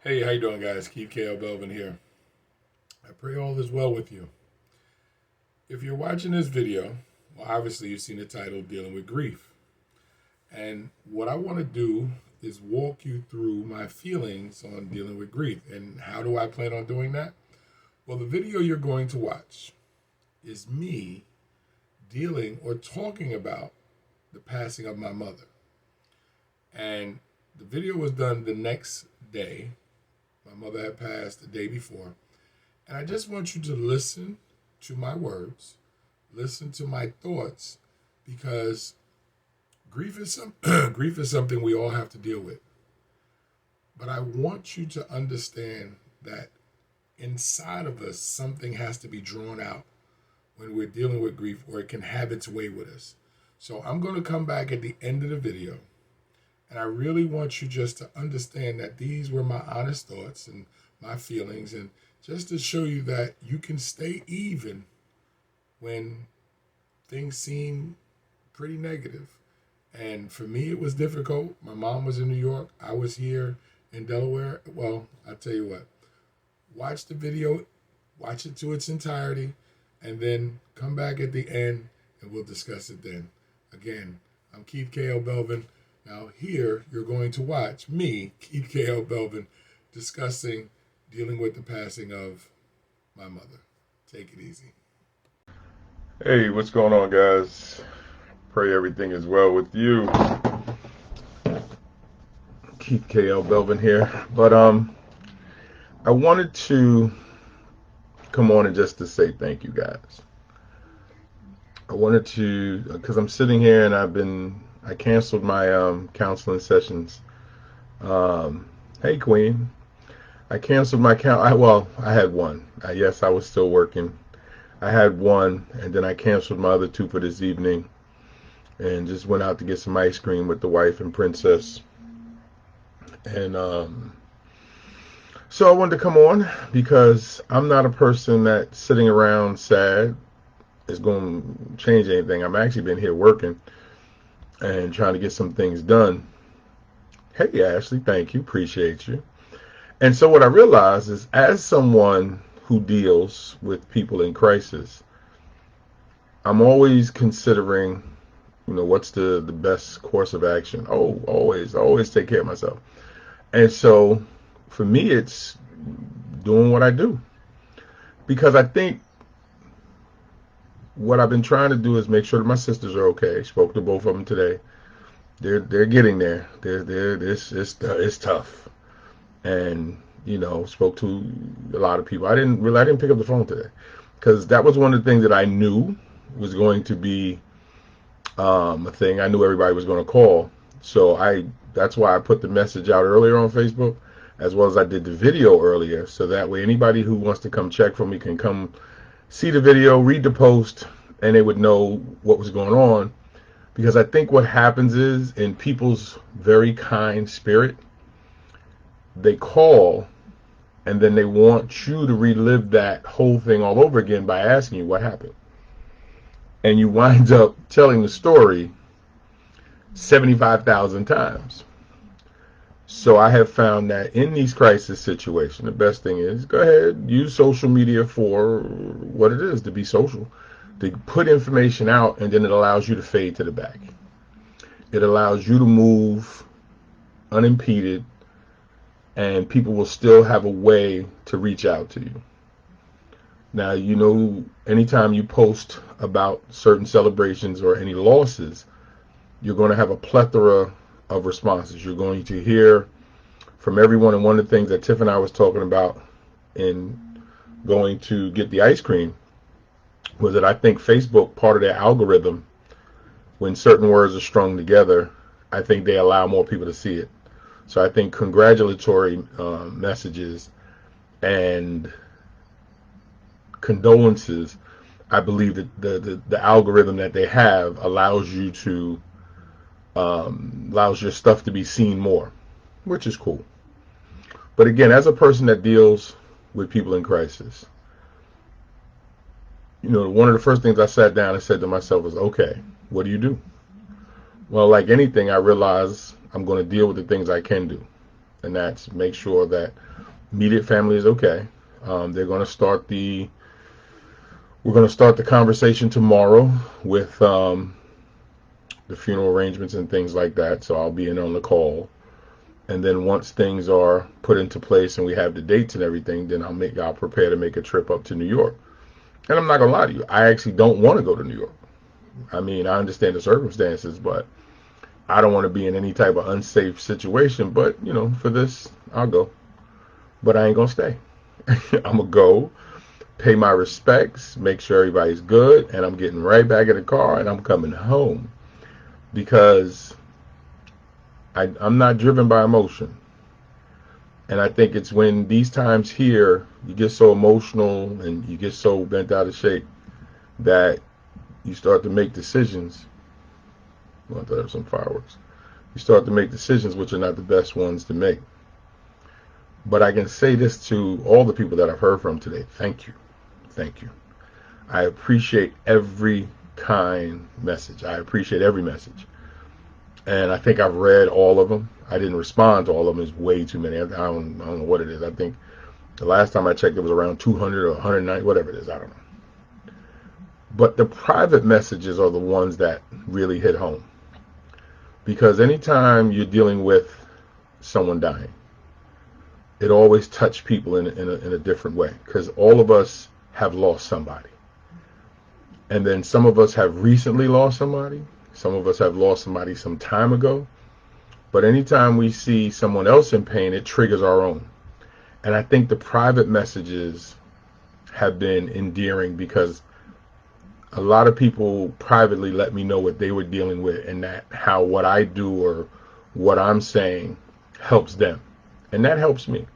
Hey, how you doing, guys? Keith K.L. Belvin here. I pray all is well with you. If you're watching this video, well, obviously you've seen the title, Dealing with Grief. And what I want to do is walk you through my feelings on dealing with grief. And how do I plan on doing that? Well, the video you're going to watch is me dealing or talking about the passing of my mother. And the video was done the next day. My mother had passed the day before. And I just want you to listen to my words, listen to my thoughts, because grief is grief is something we all have to deal with. But I want you to understand that inside of us, something has to be drawn out when we're dealing with grief, or it can have its way with us. So I'm going to come back at the end of the video, and I really want you just to understand that these were my honest thoughts and my feelings, and just to show you that you can stay even when things seem pretty negative. And for me, it was difficult. My mom was in New York. I was here in Delaware. Well, I'll tell you what. Watch the video, watch it to its entirety, and then come back at the end and we'll discuss it then. Again, I'm Keith K.L. Belvin. Now here, you're going to watch me, Keith K.L. Belvin, discussing dealing with the passing of my mother. Take it easy. Hey, what's going on, guys? Pray everything is well with you. Keith K.L. Belvin here. But I wanted to come on and just to say thank you, guys. I wanted to, because I'm sitting here and I canceled my counseling sessions. Hey, Queen. I canceled my I had one. Yes, I was still working. I had one, and then I canceled my other two for this evening, and just went out to get some ice cream with the wife and princess. And so I wanted to come on because I'm not a person that sitting around sad is going to change anything. I'm actually been here working and trying to get some things done. Hey, Ashley, thank you. Appreciate you. And so what I realized is, as someone who deals with people in crisis, I'm always considering, what's the best course of action. Always take care of myself. And so for me, it's doing what I do, because I think what I've been trying to do is make sure that my sisters are okay. Spoke to both of them today. They're getting there. It's tough. And spoke to a lot of people. I didn't pick up the phone today, because that was one of the things that I knew was going to be a thing. I knew everybody was going to call, so that's why I put the message out earlier on Facebook, as well as I did the video earlier, so that way anybody who wants to come check for me can come see the video, read the post, and they would know what was going on. Because I think what happens is, in people's very kind spirit, they call and then they want you to relive that whole thing all over again by asking you what happened. And you wind up telling the story 75,000 times. So I have found that in these crisis situations, the best thing is, go ahead, use social media for what it is, to be social, to put information out, and then it allows you to fade to the back. It allows you to move unimpeded, and people will still have a way to reach out to you. Now, anytime you post about certain celebrations or any losses, you're going to have a plethora of responses. You're going to hear from everyone. And one of the things that Tiff and I was talking about in going to get the ice cream was that I think Facebook, part of their algorithm, when certain words are strung together, I think they allow more people to see it. So I think congratulatory messages and condolences, I believe that the algorithm that they have allows you to allows your stuff to be seen more, which is cool. But again, as a person that deals with people in crisis, one of the first things I sat down and said to myself was, okay, what do you do? Well, like anything, I realize I'm going to deal with the things I can do. and that's make sure that immediate family is okay. They're going to start we're going to start the conversation tomorrow with the funeral arrangements and things like that. So I'll be in on the call. And then once things are put into place and we have the dates and everything, then I'll prepare to make a trip up to New York. And I'm not going to lie to you, I actually don't want to go to New York. I mean, I understand the circumstances, but I don't want to be in any type of unsafe situation. But, you know, for this, I'll go. But I ain't going to stay. I'm going to go, pay my respects, make sure everybody's good, and I'm getting right back in the car and I'm coming home. Because I'm not driven by emotion. And I think it's when these times here, you get so emotional and you get so bent out of shape that you start to make decisions. Well, I thought there were some fireworks. You start to make decisions which are not the best ones to make. But I can say this to all the people that I've heard from today. Thank you. Thank you. I appreciate every kind message. I appreciate every message. And I think I've read all of them. I didn't respond to all of them. It's way too many. I don't know what it is. I think the last time I checked, it was around 200 or 190, whatever it is. I don't know. But the private messages are the ones that really hit home. Because anytime you're dealing with someone dying, it always touches people in a different way. Because all of us have lost somebody. And then some of us have recently lost somebody. Some of us have lost somebody some time ago. But anytime we see someone else in pain, it triggers our own. And I think the private messages have been endearing because a lot of people privately let me know what they were dealing with and that how what I do or what I'm saying helps them. And that helps me.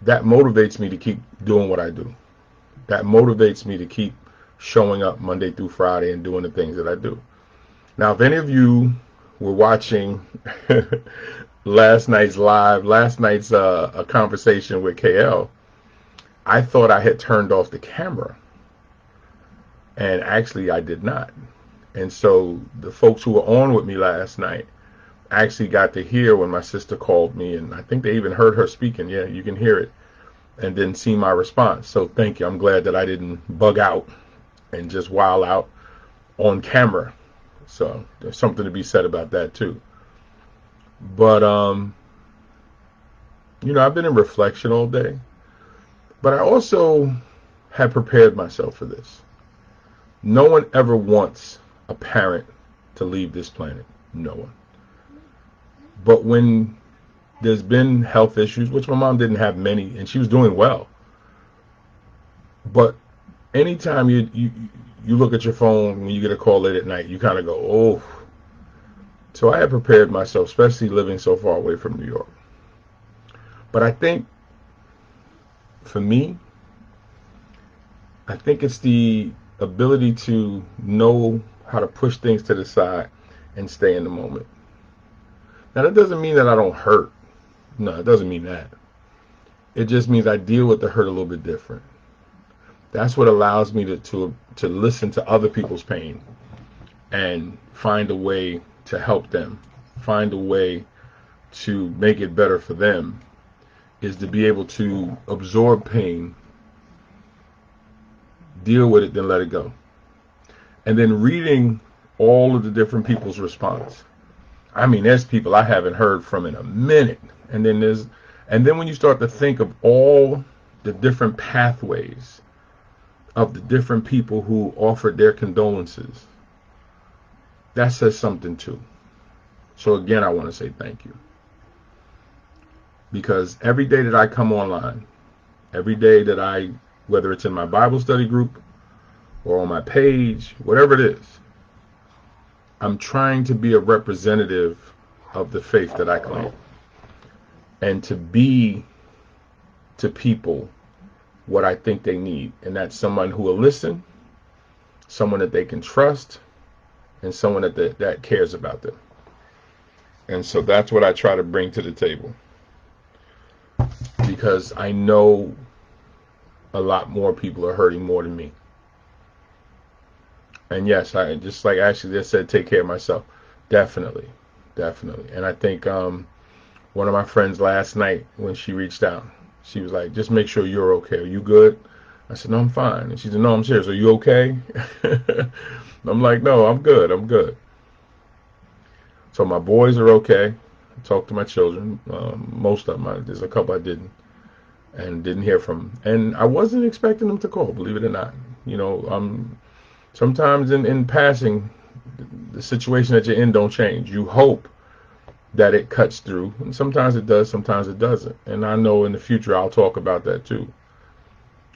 That motivates me to keep doing what I do. That motivates me to keep showing up Monday through Friday and doing the things that I do. Now, if any of you were watching last night's a conversation with KL, I thought I had turned off the camera. And actually, I did not. And so the folks who were on with me last night actually got to hear when my sister called me. And I think they even heard her speaking. Yeah, you can hear it. And then see my response. So thank you. I'm glad that I didn't bug out and just wild out on camera. So there's something to be said about that too. But, you know, I've been in reflection all day. But I also had prepared myself for this. No one ever wants a parent to leave this planet. No one. But when there's been health issues, which my mom didn't have many, and she was doing well. But anytime you look at your phone when you get a call late at night, you kind of go, oh. So I had prepared myself, especially living so far away from New York. But I think, for me, I think it's the ability to know how to push things to the side and stay in the moment. Now, that doesn't mean that I don't hurt. No, it doesn't mean that. It just means I deal with the hurt a little bit different. That's what allows me to listen to other people's pain and find a way to help them, find a way to make it better for them, is to be able to absorb pain, deal with it, then let it go. And then reading all of the different people's response. I mean, there's people I haven't heard from in a minute. And then when you start to think of all the different pathways of the different people who offered their condolences, that says something too. So again, I want to say thank you. Because every day that I come online, every day that whether it's in my Bible study group or on my page, whatever it is, I'm trying to be a representative of the faith that I claim. And to be to people what I think they need. And that's someone who will listen, someone that they can trust, and someone that cares about them. And so that's what I try to bring to the table. Because I know a lot more people are hurting more than me. And yes, I just like Ashley just said, take care of myself. Definitely. And I think one of my friends last night when she reached out. She was like, just make sure you're okay. Are you good? I said, no, I'm fine. And she said, no, I'm serious. Are you okay? I'm like, no, I'm good. I'm good. So my boys are okay. I talked to my children. Most of them. There's a couple I didn't. And didn't hear from. And I wasn't expecting them to call, believe it or not. You know, sometimes in passing, the situation that you're in don't change. You hope that it cuts through. And sometimes it does, sometimes it doesn't. And I know in the future I'll talk about that too.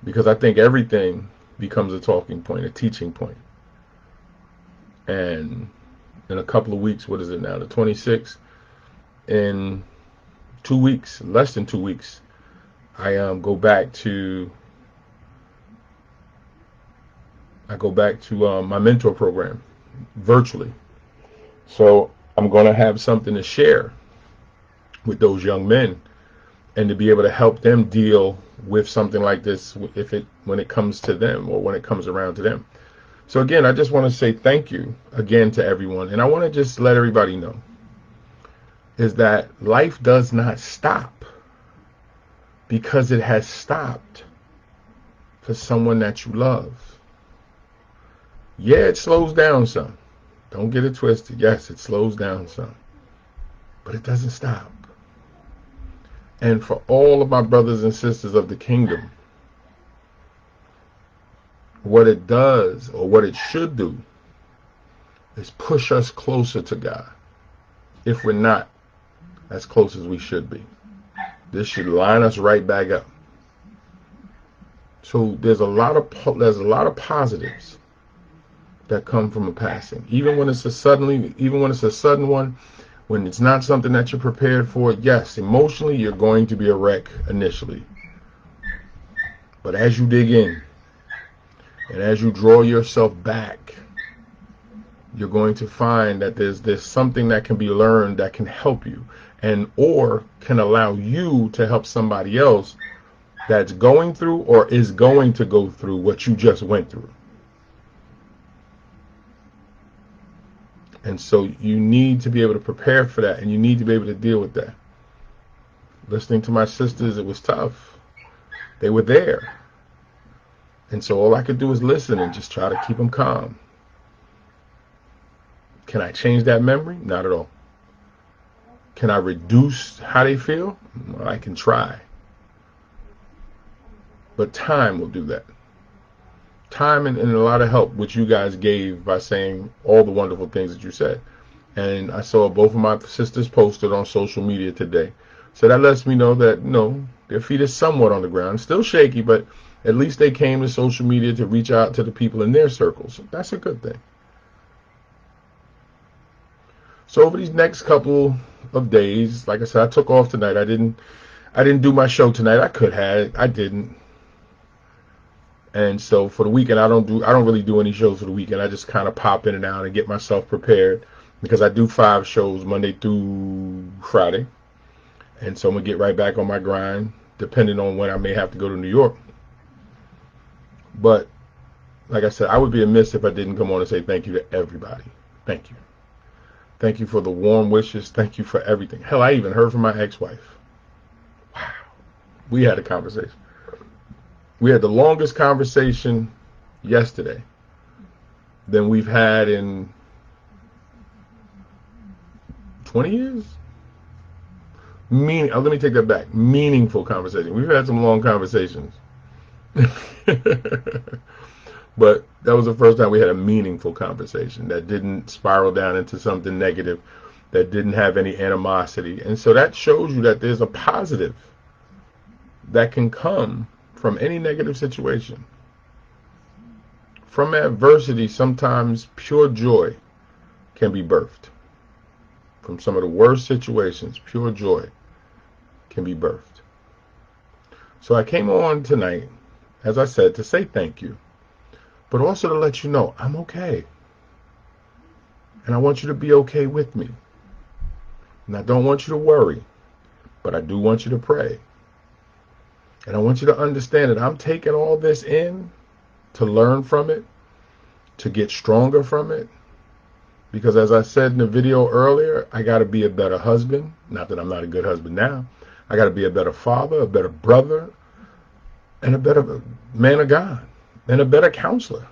Because I think everything becomes a talking point, a teaching point. And in a couple of weeks, what is it now, the 26th? In 2 weeks, less than 2 weeks, I go back to my mentor program virtually. So I'm going to have something to share with those young men, and to be able to help them deal with something like this when it comes to them, or when it comes around to them. So again, I just want to say thank you again to everyone, and I want to just let everybody know is that life does not stop because it has stopped for someone that you love. Yeah, it slows down some. Don't get it twisted. Yes, it slows down some. But it doesn't stop. And for all of my brothers and sisters of the kingdom, what it does, or what it should do, is push us closer to God. If we're not as close as we should be, this should line us right back up. So there's a lot of positives that come from a passing, even when it's a sudden one, when it's not something that you're prepared for. Yes, emotionally you're going to be a wreck initially, but as you dig in and as you draw yourself back, you're going to find that there's something that can be learned that can help you, and or can allow you to help somebody else that's going through or is going to go through what you just went through. And so you need to be able to prepare for that, and you need to be able to deal with that. Listening to my sisters, it was tough. They were there. And so all I could do is listen and just try to keep them calm. Can I change that memory? Not at all. Can I reduce how they feel? Well, I can try. But time will do that. Time and a lot of help, which you guys gave by saying all the wonderful things that you said. And I saw both of my sisters posted on social media today. So that lets me know that, their feet are somewhat on the ground. Still shaky, but at least they came to social media to reach out to the people in their circles. That's a good thing. So over these next couple of days, like I said, I took off tonight. I didn't do my show tonight. I could have. I didn't. And so for the weekend, I don't really do any shows for the weekend. I just kind of pop in and out and get myself prepared, because I do 5 shows Monday through Friday. And so I'm going to get right back on my grind, depending on when I may have to go to New York. But like I said, I would be amiss if I didn't come on and say thank you to everybody. Thank you. Thank you for the warm wishes. Thank you for everything. Hell, I even heard from my ex-wife. Wow. We had a conversation. We had the longest conversation yesterday than we've had in 20 years. Let me take that back. Meaningful conversation. We've had some long conversations. But that was the first time we had a meaningful conversation that didn't spiral down into something negative, that didn't have any animosity. And so that shows you that there's a positive that can come from any negative situation. From adversity, sometimes pure joy can be birthed. From some of the worst situations, pure joy can be birthed. So I came on tonight, as I said, to say thank you, but also to let you know I'm okay. And I want you to be okay with me. And I don't want you to worry, but I do want you to pray. And I want you to understand that I'm taking all this in to learn from it, to get stronger from it, Because as I said in the video earlier, I got to be a better husband. Not that I'm not a good husband now. I got to be a better father, a better brother, and a better man of God, and a better counselor,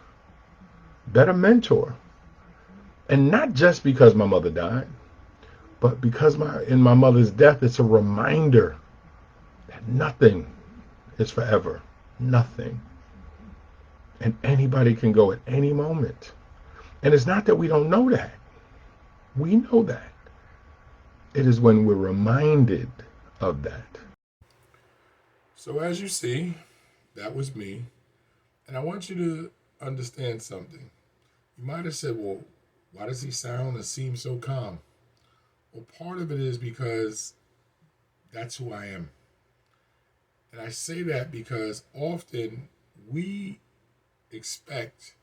better mentor. And not just because my mother died, but because in my mother's death, it's a reminder that nothing is forever. Nothing. And anybody can go at any moment. And it's not that we don't know that. We know that. It is when we're reminded of that. So as you see, that was me. And I want you to understand something. You might have said, well, why does he sound and seem so calm? Well, part of it is because that's who I am. And I say that because often we expect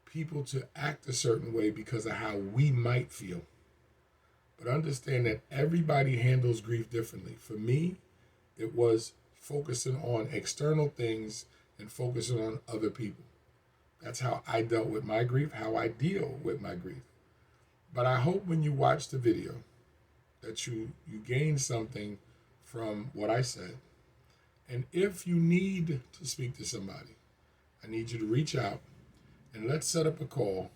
people to act a certain way because of how we might feel. But understand that everybody handles grief differently. For me, it was focusing on external things and focusing on other people. That's how I dealt with my grief, how I deal with my grief. But I hope when you watch the video that you gain something from what I said. And if you need to speak to somebody, I need you to reach out and let's set up a call,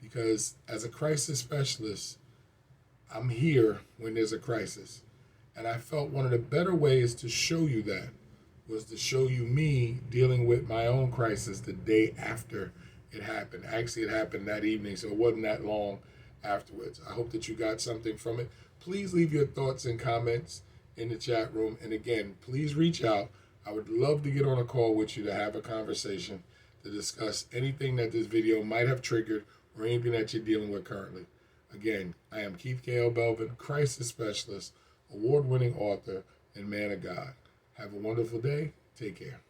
because as a crisis specialist, I'm here when there's a crisis. And I felt one of the better ways to show you that was to show you me dealing with my own crisis the day after it happened. Actually, it happened that evening, so it wasn't that long afterwards. I hope that you got something from it. Please leave your thoughts and comments in the chat room. And again, please reach out. I would love to get on a call with you to have a conversation to discuss anything that this video might have triggered or anything that you're dealing with currently. Again, I am Keith K.L. Belvin, crisis specialist, award-winning author, and man of God. Have a wonderful day. Take care.